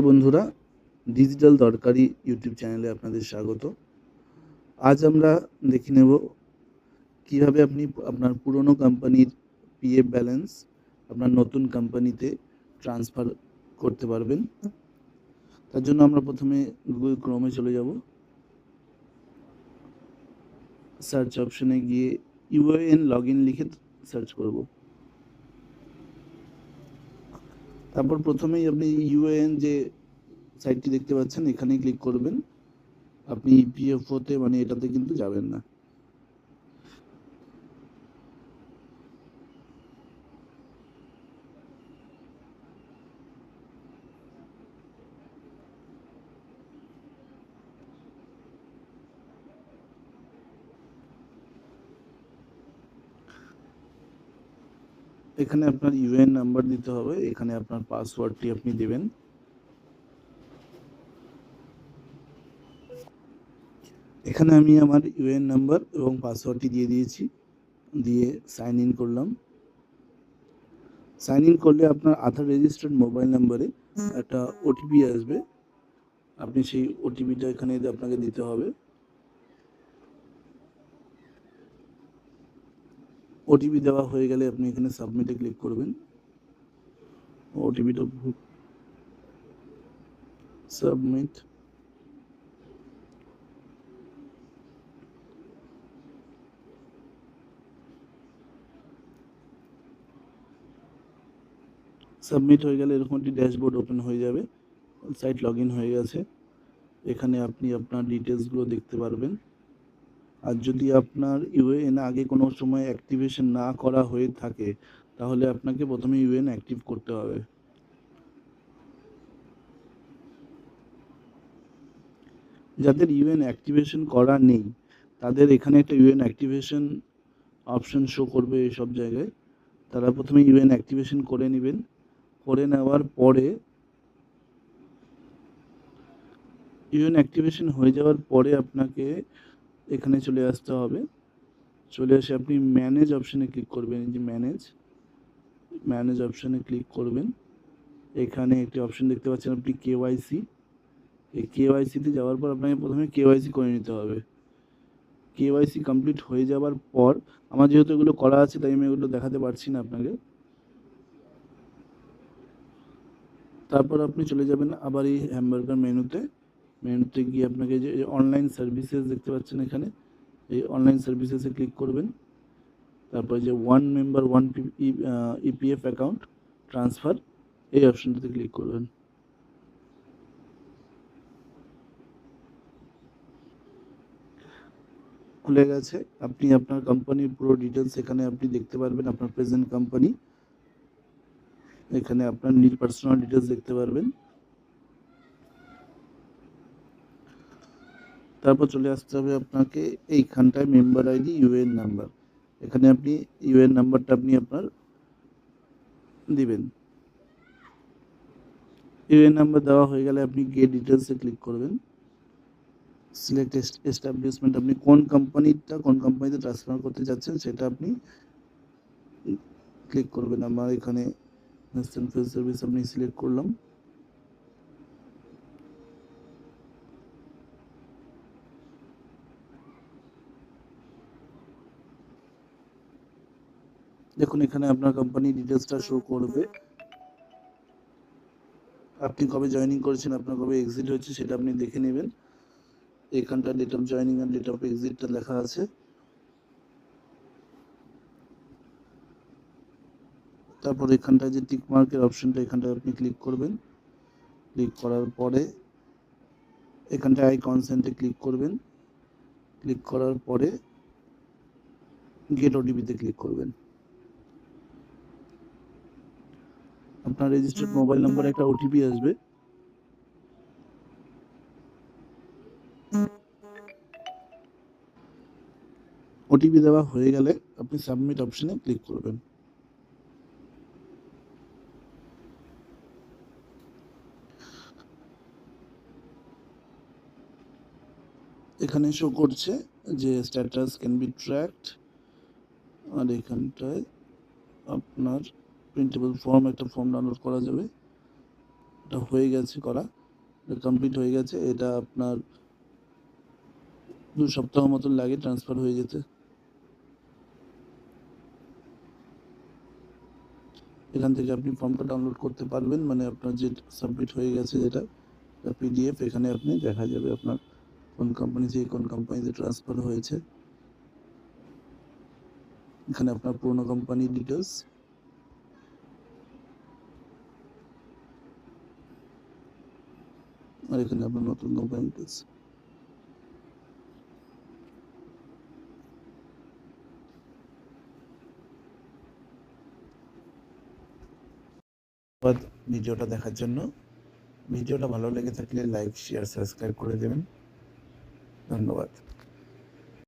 বন্ধুরা, ডিজিটাল দরকারি ইউটিউব চ্যানেলে আপনাদের স্বাগত। আজ আমরা দেখে নেব কিভাবে আপনি আপনার পুরনো কোম্পানির পিএফ ব্যালেন্স আপনার নতুন কোম্পানিতে ট্রান্সফার করতে পারবেন। তার জন্য আমরা প্রথমে গুগল ক্রোমে চলে যাব। সার্চ অপশনে গিয়ে ইউএএন লগইন লিখে সার্চ করব। তারপর প্রথমেই আপনি ইউএএন যে সাইটটি দেখতে পাচ্ছেন এখানে ক্লিক করবেন। আপনি ইপিএফওতে মানে এটাতে কিন্তু যাবেন না। এখানে আপনার ইউএএন নাম্বার দিতে হবে, এখানে আপনার পাসওয়ার্ডটি আপনি দেবেন। এখানে আমি আমার ইউএএন নাম্বার এবং পাসওয়ার্ডটি দিয়ে দিয়েছি, দিয়ে সাইন ইন করলাম। সাইন ইন করলে আপনার আধার রেজিস্টার্ড মোবাইল নাম্বারে একটা ওটিপি আসবে, আপনি সেই ওটিপিটা এখানে আপনাকে দিতে হবে। ওটিপি দেওয়া হয়ে গেলে আপনি এখানে সাবমিটে ক্লিক করবেন। ওটিপিটা সাবমিট। সাবমিট হয়ে গেলে এরকম একটি ড্যাশবোর্ড ওপেন হয়ে যাবে। সাইট লগ ইন হয়ে গেছে। এখানে আপনি আপনার ডিটেলসগুলো দেখতে পারবেন। আর যদি আপনার ইউএএন আগে কোনো সময় অ্যাক্টিভেশন না করা হয়ে থাকে তাহলে আপনাকে প্রথমে ইউএএন অ্যাক্টিভ করতে হবে। যাদের ইউএএন অ্যাক্টিভেশন করা নেই তাদের এখানে একটা ইউএএন অ্যাক্টিভেশন অপশন শো করবে সব জায়গায়। তারা প্রথমে ইউএএন অ্যাক্টিভেশন করে নেবেন। করে নেওয়ার পরে ইউএএন অ্যাক্টিভেশন হয়ে যাওয়ার পরে আপনাকে এখানে চলে আসতে হবে। চলে এসে আপনি ম্যানেজ অপশানে ক্লিক করবেন। এই যে ম্যানেজ অপশানে ক্লিক করবেন। এখানে একটি অপশন দেখতে পাচ্ছেন আপনি কেওয়াইসি। এই কেওয়াইসিতে যাওয়ার পর আপনাকে প্রথমে কেওয়াইসি করে নিতে হবে। কেওয়াইসি কমপ্লিট হয়ে যাওয়ার পর, আমার যেহেতু এগুলো করা আছে তাই আমি এগুলো দেখাতে পারছি না আপনাকে। তারপর আপনি চলে যাবেন আবার এই হ্যামবার্গার মেনুতে গিয়ে আপনাকে যে অনলাইন সার্ভিসেস দেখতে পাচ্ছেন এখানে, এই অনলাইন সার্ভিসেসে ক্লিক করবেন। তারপরে যে one member one EPF account transfer, এই অপশনটাতে ক্লিক করবেন। খুলে গেছে। আপনি আপনার কোম্পানির পুরো ডিটেলস এখানে আপনি দেখতে পারবেন। আপনার প্রেজেন্ট কোম্পানি, এখানে আপনার নিজের পার্সোনাল ডিটেলস দেখতে পারবেন। তারপর চলে আসতে হবে আপনাকে এইখানটায় মেম্বার আইডি ইউএএন নাম্বার। এখানে আপনি ইউএএন নাম্বারটা আপনি আপনার দিবেন। ইউএএন নাম্বার দেওয়া হয়ে গেলে আপনি গেট ডিটেলসে ক্লিক করবেন। সিলেক্ট এস্টাবলিশমেন্ট, আপনি কোন কোম্পানিতে ট্রান্সফার করতে যাচ্ছেন সেটা আপনি ক্লিক করবেন। আমার এখানে ইনস্ট্যান্ট ফুয়েল সার্ভিস আপনি সিলেক্ট করলাম। দেখুন এখানে আপনার কোম্পানি ডিটেলসটা শো করবে। আপনি কবে জয়েনিং করেছেন, আপনার কবে এক্সিট হয়েছে সেটা আপনি দেখে নেবেন। এখানটা ডেট অফ জয়েনিং আর ডেট অফ এক্সিটটা লেখা আছে। তারপর এখানটায় যে টিক মার্কের অপশনটা এখানটায় আপনি ক্লিক করবেন। ক্লিক করার পরে এখানটায় আই কনসেন্টে ক্লিক করবেন। ক্লিক করার পরে গেট ওটিপিতে ক্লিক করবেন। আপনার রেজিস্টার্ড মোবাইল নম্বরে একটা ওটিপি আসবে। ওটিপি দেওয়া হয়ে গেলে আপনি সাবমিট অপশনে ক্লিক করবেন। এখানে শো করছে যে স্ট্যাটাস ক্যান বি ট্র্যাকড। আর এখানটায় আপনার প্রিন্টেবল ফর্ম, একটা ফর্ম ডাউনলোড করা যাবে। এটা হয়ে গেছে করা, এটা কমপ্লিট হয়ে গেছে। এটা আপনার 2 সপ্তাহ মতন লাগে ট্রান্সফার হয়ে যেতে। এখান থেকে আপনি ফর্মটা ডাউনলোড করতে পারবেন, মানে আপনার যে সাবমিট হয়ে গেছে যেটা পিডিএফ, এখানে আপনি দেখা যাবে আপনার কোন কোম্পানি থেকে কোন কোম্পানিতে ট্রান্সফার হয়েছে। এখানে আপনার পুরনো কোম্পানির ডিটেলস, আর এখানে আপনার নতুন কোম্পানি ডিটেলস। ভিডিওটা দেখার জন্য। ভিডিওটা ভালো লেগে থাকলে লাইক, শেয়ার, সাবস্ক্রাইব করে দেবেন। ধন্যবাদ।